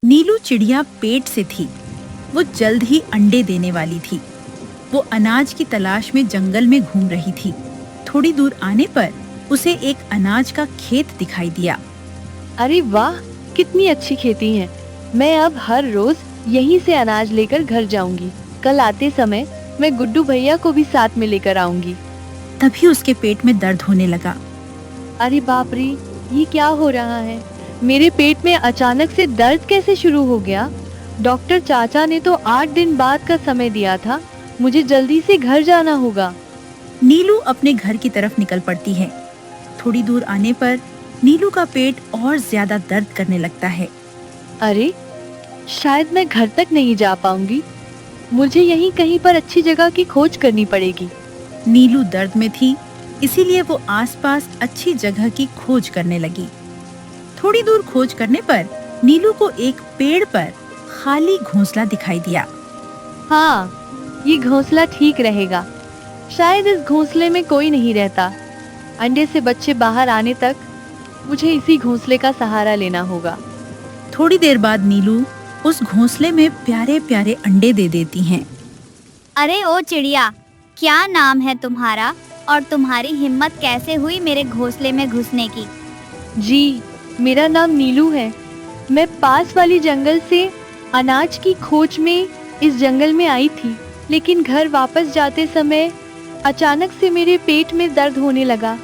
नीलू चिड़िया पेट से थी। वो जल्द ही अंडे देने वाली थी। वो अनाज की तलाश में जंगल में घूम रही थी। थोड़ी दूर आने पर उसे एक अनाज का खेत दिखाई दिया। अरे वाह, कितनी अच्छी खेती है। मैं अब हर रोज यहीं से अनाज लेकर घर जाऊंगी। कल आते समय मैं गुड्डू भैया को भी साथ में लेकर आऊंगी। तभी उसके पेट में दर्द होने लगा। अरे बाप रे, ये क्या हो रहा है? मेरे पेट में अचानक से दर्द कैसे शुरू हो गया? डॉक्टर चाचा ने तो 8 दिन बाद का समय दिया था। मुझे जल्दी से घर जाना होगा। नीलू अपने घर की तरफ निकल पड़ती है। थोड़ी दूर आने पर नीलू का पेट और ज्यादा दर्द करने लगता है। अरे, शायद मैं घर तक नहीं जा पाऊंगी। मुझे यहीं कहीं पर अच्छी जगह की खोज करनी पड़ेगी। नीलू दर्द में थी, इसीलिए वो आसपास अच्छी जगह की खोज करने लगी। थोड़ी दूर खोज करने पर नीलू को एक पेड़ पर खाली घोंसला दिखाई दिया। हाँ, ये घोंसला ठीक रहेगा। शायद इस घोंसले में कोई नहीं रहता। अंडे से बच्चे बाहर आने तक मुझे इसी घोंसले का सहारा लेना होगा। थोड़ी देर बाद नीलू उस घोंसले में प्यारे प्यारे अंडे दे देती हैं। अरे ओ चिड़िया, क्या नाम है तुम्हारा और तुम्हारी हिम्मत कैसे हुई मेरे घोंसले में घुसने की? जी, मेरा नाम नीलू है। मैं पास वाली जंगल से अनाज की खोज में इस जंगल में आई थी, लेकिन घर वापस जाते समय अचानक से मेरे पेट में दर्द होने लगा।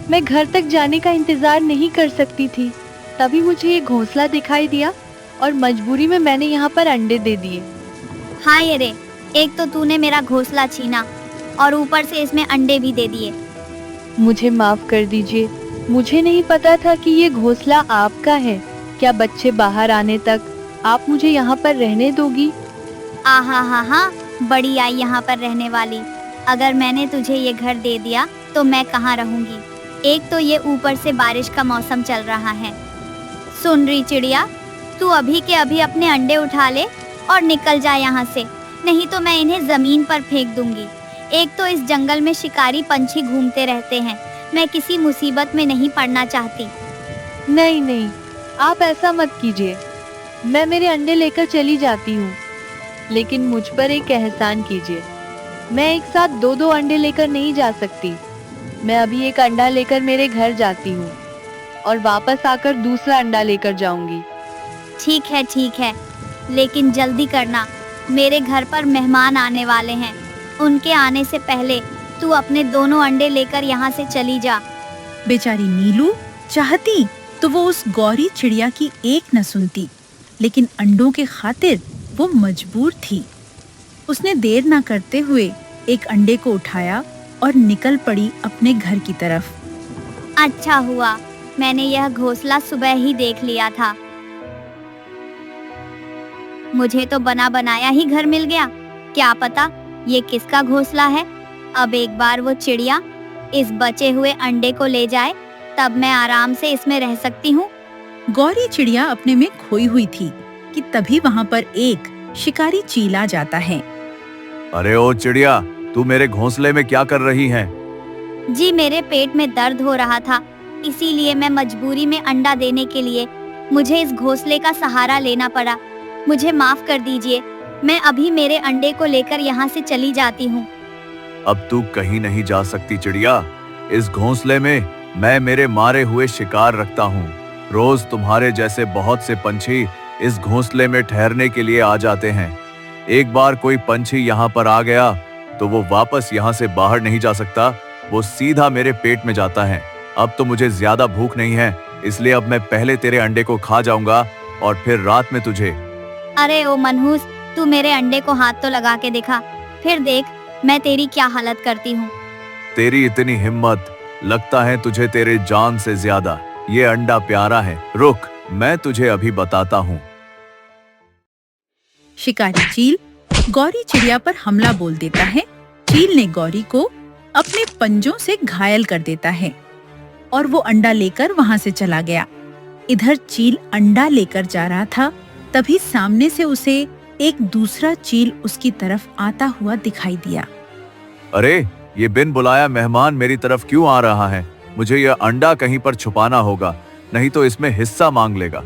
मैं घर तक जाने का इंतजार नहीं कर सकती थी। तभी मुझे ये घोंसला दिखाई दिया और मजबूरी में मैंने यहाँ पर अंडे दे दिए। हाय रे, एक तो तूने मेरा घोंसला छीना और ऊपर से इसमें अंडे भी दे दिए। मुझे माफ कर दीजिए। मुझे नहीं पता था कि ये घोंसला आपका है। क्या बच्चे बाहर आने तक आप मुझे यहाँ पर रहने दोगी? आहा हा हा, बड़ी आई यहाँ पर रहने वाली। अगर मैंने तुझे ये घर दे दिया तो मैं कहाँ रहूंगी? एक तो ये ऊपर से बारिश का मौसम चल रहा है। सुन रही चिड़िया, तू अभी के अभी अपने अंडे उठा ले और निकल जा यहाँ से, नहीं तो मैं इन्हें जमीन पर फेंक दूंगी। एक तो इस जंगल में शिकारी पंछी घूमते रहते हैं। मैं किसी मुसीबत में नहीं पड़ना चाहती। नहीं नहीं, आप ऐसा मत कीजिए। मैं मेरे अंडे लेकर चली जाती हूँ, लेकिन मुझ पर एक एहसान कीजिए। मैं एक साथ 2-2 अंडे लेकर नहीं जा सकती। मैं अभी एक अंडा लेकर मेरे घर जाती हूँ और वापस आकर दूसरा अंडा लेकर जाऊंगी। ठीक है, लेकिन जल्दी करना। मेरे घर पर मेहमान आने वाले हैं। उनके आने से पहले तू अपने दोनों अंडे लेकर यहाँ से चली जा। बेचारी नीलू चाहती तो वो उस गौरी चिड़िया की एक न सुनती, लेकिन अंडों के खातिर वो मजबूर थी। उसने देर न करते हुए एक अंडे को उठाया और निकल पड़ी अपने घर की तरफ। अच्छा हुआ मैंने यह घोंसला सुबह ही देख लिया था। मुझे तो बना बनाया ही घर मिल गया। क्या पता ये किसका घोंसला है। अब एक बार वो चिड़िया इस बचे हुए अंडे को ले जाए, तब मैं आराम से इसमें रह सकती हूँ। गौरी चिड़िया अपने में खोई हुई थी कि तभी वहाँ पर एक शिकारी चील आ जाता है। अरे ओ चिड़िया, तू मेरे घोंसले में क्या कर रही है? जी, मेरे पेट में दर्द हो रहा था, इसीलिए मैं मजबूरी में अंडा देने के लिए मुझे इस घोंसले का सहारा लेना पड़ा। मुझे माफ कर दीजिए। मैं अभी मेरे अंडे को लेकर यहाँ से चली जाती हूँ। अब तू कहीं नहीं जा सकती चिड़िया। इस घोंसले में मैं मेरे मारे हुए शिकार रखता हूँ। रोज तुम्हारे जैसे बहुत से पंछी इस घोंसले में ठहरने के लिए आ जाते हैं। एक बार कोई पंछी यहाँ पर आ गया तो वो वापस यहाँ से बाहर नहीं जा सकता। वो सीधा मेरे पेट में जाता है। अब तो मुझे ज्यादा भूख नहीं है, इसलिए अब मैं पहले तेरे अंडे को खा जाऊंगा और फिर रात में तुझे। अरे ओ मनहूस, तू मेरे अंडे को हाथ तो लगा के दिखा, फिर देख मैं तेरी क्या हालत करती हूँ। तेरी इतनी हिम्मत, लगता है तुझे तेरे जान से ज्यादा ये अंडा प्यारा है। रुक, मैं तुझे अभी बताता हूँ। शिकारी चील गौरी चिड़िया पर हमला बोल देता है। चील ने गौरी को अपने पंजों से घायल कर देता है और वो अंडा लेकर वहाँ से चला गया। इधर चील अंडा लेकर जा रहा था, तभी सामने से उसे एक दूसरा चील उसकी तरफ आता हुआ दिखाई दिया। अरे, ये बिन बुलाया मेहमान मेरी तरफ क्यों आ रहा है? मुझे यह अंडा कहीं पर छुपाना होगा। नहीं तो इसमें हिस्सा मांग लेगा।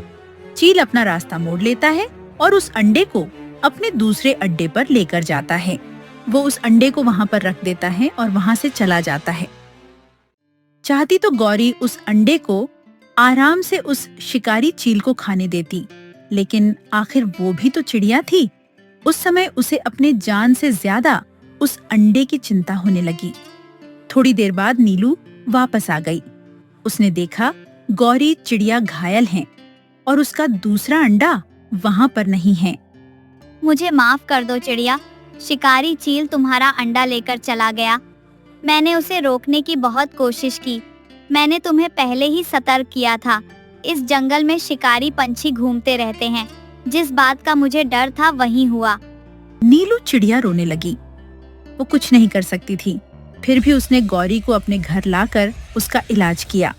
चील अपना रास्ता मोड़ लेता है और उस अंडे को अपने दूसरे अड्डे पर लेकर जाता है। वो उस अंडे को वहाँ पर रख देता है और वहाँ से चला जाता है। चाहती तो गौरी उस अंडे को आराम से उस शिकारी चील को खाने देती, लेकिन आखिर वो भी तो चिड़िया थी। उस समय उसे अपने जान से ज्यादा उस अंडे की चिंता होने लगी। थोड़ी देर बाद नीलू वापस आ गई। उसने देखा गौरी चिड़िया घायल है और उसका दूसरा अंडा वहाँ पर नहीं है। मुझे माफ कर दो चिड़िया, शिकारी चील तुम्हारा अंडा लेकर चला गया। मैंने उसे रोकने की बहुत कोशिश की। मैंने तुम्हें पहले ही सतर्क किया था। इस जंगल में शिकारी पंछी घूमते रहते हैं। जिस बात का मुझे डर था वही हुआ। नीलू चिड़िया रोने लगी। वो कुछ नहीं कर सकती थी, फिर भी उसने गौरी को अपने घर लाकर उसका इलाज किया।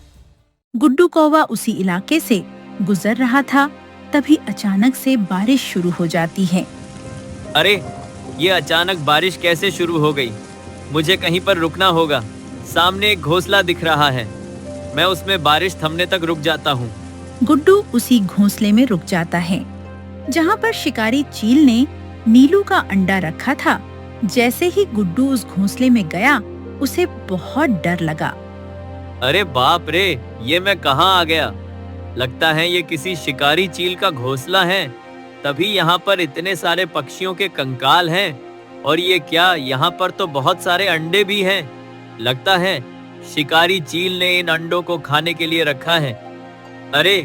गुड्डू कौवा उसी इलाके से गुजर रहा था, तभी अचानक से बारिश शुरू हो जाती है। अरे, ये अचानक बारिश कैसे शुरू हो गई? मुझे कहीं पर रुकना होगा। सामने एक घोंसला दिख रहा है। मैं उसमें बारिश थमने तक रुक जाता हूँ। गुड्डू उसी घोंसले में रुक जाता है जहाँ पर शिकारी चील ने नीलू का अंडा रखा था। जैसे ही गुड्डू उस घोंसले में गया, उसे बहुत डर लगा। अरे बाप रे, ये मैं कहाँ आ गया? लगता है ये किसी शिकारी चील का घोंसला है। तभी यहाँ पर इतने सारे पक्षियों के कंकाल हैं। और ये क्या, यहाँ पर तो बहुत सारे अंडे भी हैं। लगता है शिकारी चील ने इन अंडों को खाने के लिए रखा है। अरे,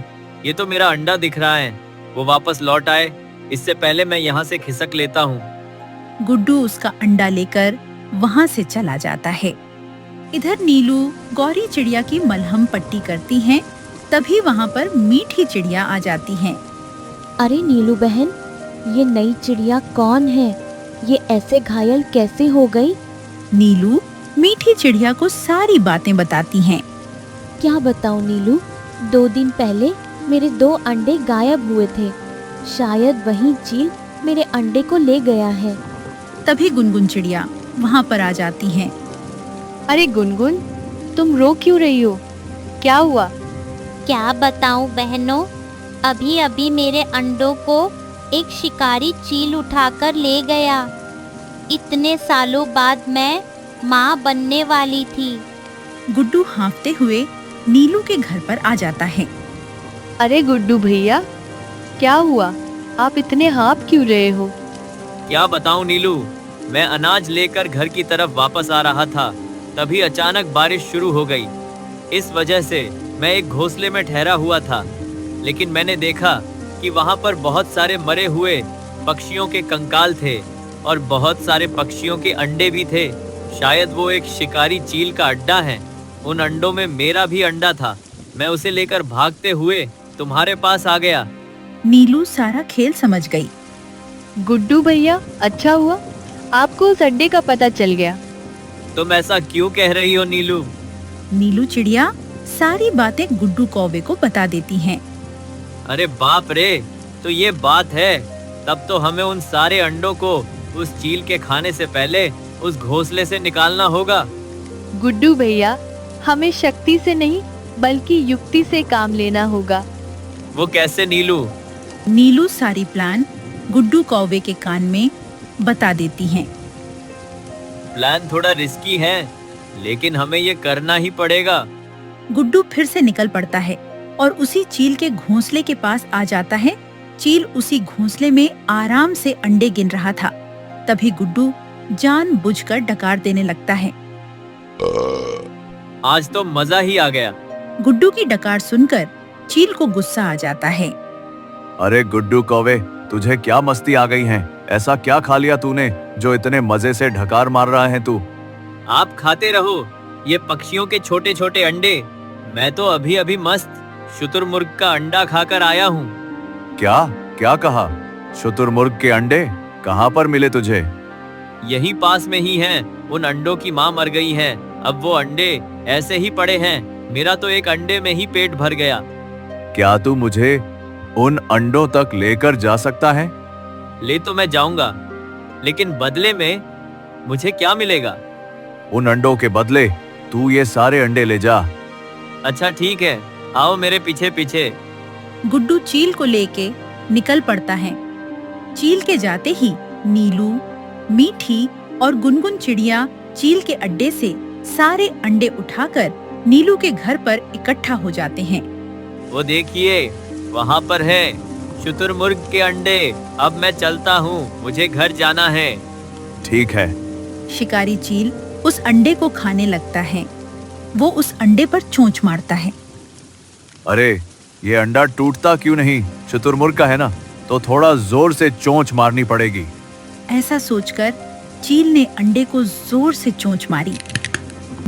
ये तो मेरा अंडा दिख रहा है। वो वापस लौट आए, इससे पहले मैं यहाँ से खिसक लेता हूँ। गुड्डू उसका अंडा लेकर वहाँ से चला जाता है। इधर नीलू गौरी चिड़िया की मलहम पट्टी करती हैं। तभी वहाँ पर मीठी चिड़िया आ जाती हैं। अरे नीलू बहन, ये नई चिड़िया कौन है? ये ऐसे घायल कैसे हो गई? नीलू मीठी चिड़िया को सारी बातें बताती हैं। क्या बताऊं नीलू, 2 दिन पहले मेरे 2 अंडे गायब हुए थे। शायद वही चील मेरे अंडे को ले गया है। तभी गुनगुन चिड़िया वहाँ पर आ जाती हैं। अरे गुनगुन, तुम रो क्यों रही हो? क्या हुआ? क्या बताऊं बहनों, अभी अभी मेरे अंडों को एक शिकारी चील उठाकर ले गया। इतने सालों बाद मैं माँ बनने वाली थी। गुड्डू हाँफते हुए नीलू के घर पर आ जाता है। अरे गुड्डू भैया, क्या हुआ? आप इतने हाँफ क्यों रहे हो? क्या बताऊं नीलू, मैं अनाज लेकर घर की तरफ वापस आ रहा था। तभी अचानक बारिश शुरू हो गई। इस वजह से मैं एक घोंसले में ठहरा हुआ था, लेकिन मैंने देखा कि वहाँ पर बहुत सारे मरे हुए पक्षियों के कंकाल थे और बहुत सारे पक्षियों के अंडे भी थे। शायद वो एक शिकारी चील का अड्डा है। उन अंडों में मेरा भी अंडा था। मैं उसे लेकर भागते हुए तुम्हारे पास आ गया। नीलू सारा खेल समझ गई। गुड्डू भैया, अच्छा हुआ आपको उस अड्डे का पता चल गया। तुम ऐसा क्यों कह रही हो नीलू? नीलू चिड़िया सारी बातें गुड्डू कौवे को बता देती हैं। अरे बाप रे, तो ये बात है। तब तो हमें उन सारे अंडों को उस चील के खाने से पहले उस घोंसले से निकालना होगा। गुड्डू भैया, हमें शक्ति से नहीं बल्कि युक्ति से काम लेना होगा। वो कैसे नीलू? नीलू सारी प्लान गुड्डू कौवे के कान में बता देती हैं। प्लान थोड़ा रिस्की है, लेकिन हमें ये करना ही पड़ेगा। गुड्डू फिर से निकल पड़ता है और उसी चील के घोंसले के पास आ जाता है। चील उसी घोंसले में आराम से अंडे गिन रहा था। तभी गुड्डू जानबूझकर डकार देने लगता है। आज तो मजा ही आ गया। गुड्डू की डकार सुनकर चील को गुस्सा आ जाता है। अरे गुड्डू कौवे, तुझे क्या मस्ती आ गई है? ऐसा क्या खा लिया तूने जो इतने मजे से ढकार मार रहा है तू? आप खाते रहो ये पक्षियों के छोटे छोटे अंडे। मैं तो अभी अभी मस्त शुतुरमुर्ग का अंडा खाकर आया हूँ। क्या क्या कहा? शुतुरमुर्ग के अंडे कहाँ पर मिले तुझे? यही पास में ही हैं। उन अंडों की माँ मर गई है। अब वो अंडे ऐसे ही पड़े हैं। मेरा तो एक अंडे में ही पेट भर गया। क्या तू मुझे उन अंडों तक लेकर जा सकता है? ले तो मैं जाऊंगा, लेकिन बदले में मुझे क्या मिलेगा? उन अंडों के बदले तू ये सारे अंडे ले जा। अच्छा ठीक है, आओ मेरे पीछे पीछे। गुड्डू चील को लेके निकल पड़ता है। चील के जाते ही नीलू, मीठी और गुनगुन चिड़िया चील के अड्डे से सारे अंडे उठाकर नीलू के घर पर इकट्ठा हो जाते हैं। वो देखिए, वहाँ पर है शुतुरमुर्ग के अंडे। अब मैं चलता हूँ, मुझे घर जाना है। ठीक है। शिकारी चील उस अंडे को खाने लगता है। वो उस अंडे पर चोंच मारता है। अरे, ये अंडा टूटता क्यों नहीं? शुतुरमुर्ग का है ना, तो थोड़ा जोर से चोंच मारनी पड़ेगी। ऐसा सोचकर चील ने अंडे को जोर से चोंच मारी।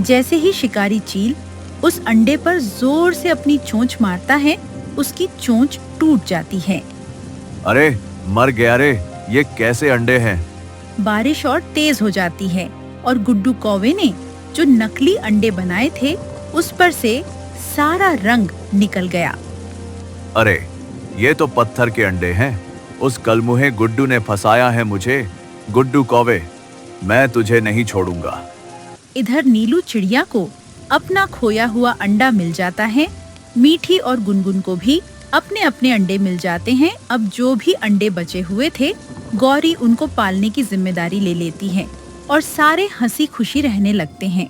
जैसे ही शिकारी चील उस अंडे पर जोर से अपनी चोंच मारता है, उसकी चोंच टूट जाती है। अरे, मर गया रे, ये कैसे अंडे हैं? बारिश और तेज हो जाती है और गुड्डू कौवे ने जो नकली अंडे बनाए थे उस पर से सारा रंग निकल गया। अरे, ये तो पत्थर के अंडे हैं। उस कलमुहे गुड्डू ने फंसाया है मुझे। गुड्डू कौवे, मैं तुझे नहीं छोड़ूंगा। इधर नीलू चिड़िया को अपना खोया हुआ अंडा मिल जाता है। मीठी और गुनगुन को भी अपने अपने अंडे मिल जाते हैं। अब जो भी अंडे बचे हुए थे, गौरी उनको पालने की जिम्मेदारी ले लेती है और सारे हंसी खुशी रहने लगते हैं।